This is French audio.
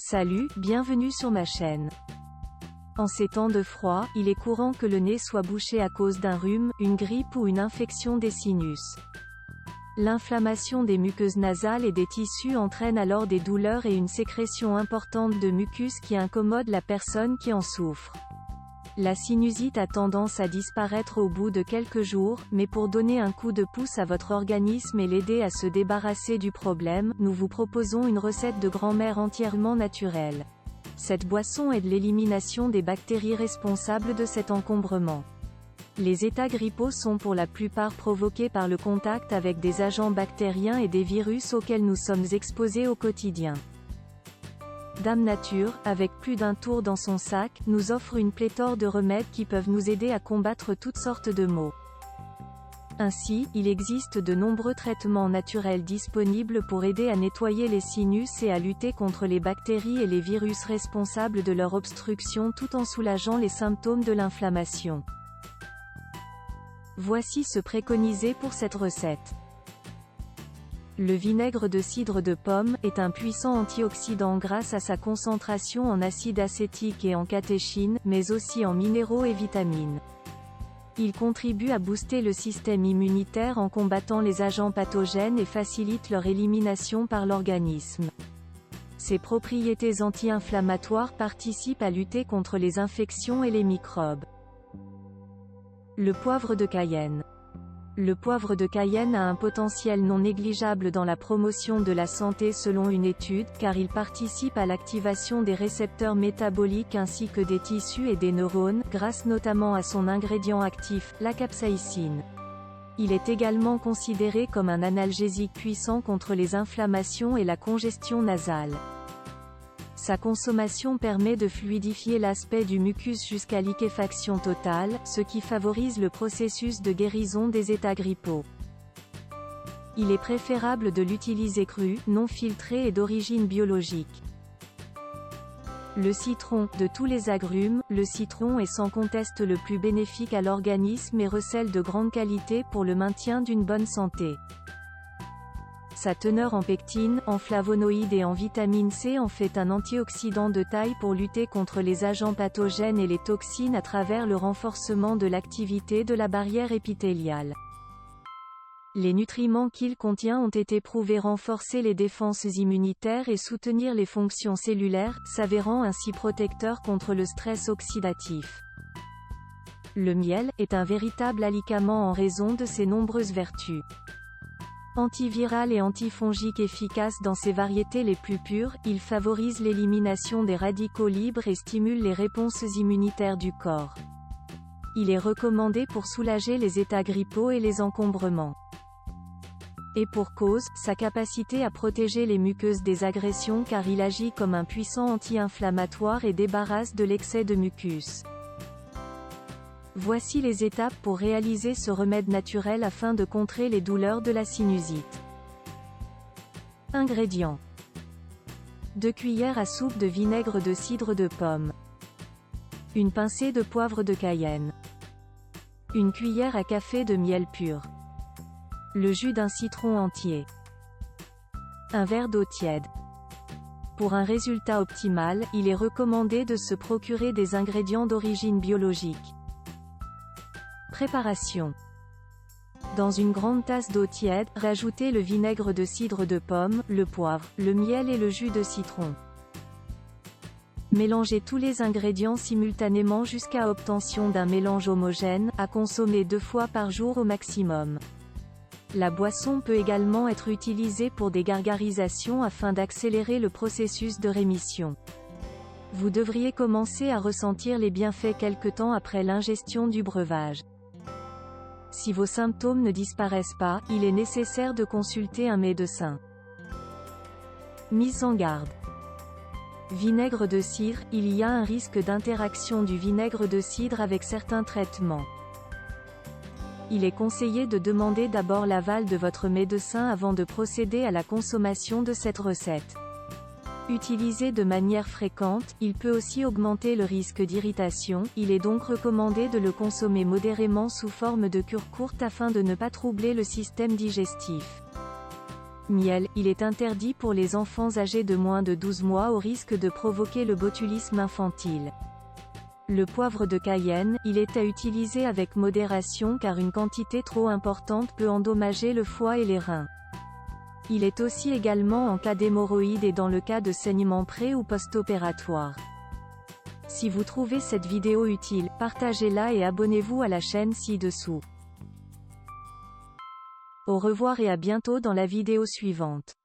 Salut, bienvenue sur ma chaîne. En ces temps de froid, il est courant que le nez soit bouché à cause d'un rhume, une grippe ou une infection des sinus. L'inflammation des muqueuses nasales et des tissus entraîne alors des douleurs et une sécrétion importante de mucus qui incommode la personne qui en souffre. La sinusite a tendance à disparaître au bout de quelques jours, mais pour donner un coup de pouce à votre organisme et l'aider à se débarrasser du problème, nous vous proposons une recette de grand-mère entièrement naturelle. Cette boisson aide l'élimination des bactéries responsables de cet encombrement. Les états grippaux sont pour la plupart provoqués par le contact avec des agents bactériens et des virus auxquels nous sommes exposés au quotidien. Dame Nature, avec plus d'un tour dans son sac, nous offre une pléthore de remèdes qui peuvent nous aider à combattre toutes sortes de maux. Ainsi, il existe de nombreux traitements naturels disponibles pour aider à nettoyer les sinus et à lutter contre les bactéries et les virus responsables de leur obstruction tout en soulageant les symptômes de l'inflammation. Voici ce préconisé pour cette recette. Le vinaigre de cidre de pomme est un puissant antioxydant grâce à sa concentration en acide acétique et en catéchine, mais aussi en minéraux et vitamines. Il contribue à booster le système immunitaire en combattant les agents pathogènes et facilite leur élimination par l'organisme. Ses propriétés anti-inflammatoires participent à lutter contre les infections et les microbes. Le poivre de Cayenne. Le poivre de Cayenne a un potentiel non négligeable dans la promotion de la santé selon une étude, car il participe à l'activation des récepteurs métaboliques ainsi que des tissus et des neurones, grâce notamment à son ingrédient actif, la capsaïcine. Il est également considéré comme un analgésique puissant contre les inflammations et la congestion nasale. Sa consommation permet de fluidifier l'aspect du mucus jusqu'à liquéfaction totale, ce qui favorise le processus de guérison des états grippaux. Il est préférable de l'utiliser cru, non filtré et d'origine biologique. Le citron. De tous les agrumes, le citron est sans conteste le plus bénéfique à l'organisme et recèle de grande qualité pour le maintien d'une bonne santé. Sa teneur en pectine, en flavonoïdes et en vitamine C en fait un antioxydant de taille pour lutter contre les agents pathogènes et les toxines à travers le renforcement de l'activité de la barrière épithéliale. Les nutriments qu'il contient ont été prouvés renforcer les défenses immunitaires et soutenir les fonctions cellulaires, s'avérant ainsi protecteur contre le stress oxydatif. Le miel est un véritable alicament en raison de ses nombreuses vertus. Antiviral et antifongique efficace dans ses variétés les plus pures, il favorise l'élimination des radicaux libres et stimule les réponses immunitaires du corps. Il est recommandé pour soulager les états grippaux et les encombrements. Et pour cause, sa capacité à protéger les muqueuses des agressions car il agit comme un puissant anti-inflammatoire et débarrasse de l'excès de mucus. Voici les étapes pour réaliser ce remède naturel afin de contrer les douleurs de la sinusite. Ingrédients. 2 cuillères à soupe de vinaigre de cidre de pomme. Une pincée de poivre de Cayenne. Une cuillère à café de miel pur. Le jus d'un citron entier. Un verre d'eau tiède. Pour un résultat optimal, il est recommandé de se procurer des ingrédients d'origine biologique. Préparation. Dans une grande tasse d'eau tiède, rajoutez le vinaigre de cidre de pomme, le poivre, le miel et le jus de citron. Mélangez tous les ingrédients simultanément jusqu'à obtention d'un mélange homogène, à consommer 2 fois par jour au maximum. La boisson peut également être utilisée pour des gargarisations afin d'accélérer le processus de rémission. Vous devriez commencer à ressentir les bienfaits quelque temps après l'ingestion du breuvage. Si vos symptômes ne disparaissent pas, il est nécessaire de consulter un médecin. Mise en garde. Vinaigre de cidre, il y a un risque d'interaction du vinaigre de cidre avec certains traitements. Il est conseillé de demander d'abord l'aval de votre médecin avant de procéder à la consommation de cette recette. Utilisé de manière fréquente, il peut aussi augmenter le risque d'irritation, il est donc recommandé de le consommer modérément sous forme de cure courte afin de ne pas troubler le système digestif. Miel, il est interdit pour les enfants âgés de moins de 12 mois au risque de provoquer le botulisme infantile. Le poivre de Cayenne, il est à utiliser avec modération car une quantité trop importante peut endommager le foie et les reins. Il est aussi également en cas d'hémorroïdes et dans le cas de saignement pré- ou post-opératoire. Si vous trouvez cette vidéo utile, partagez-la et abonnez-vous à la chaîne ci-dessous. Au revoir et à bientôt dans la vidéo suivante.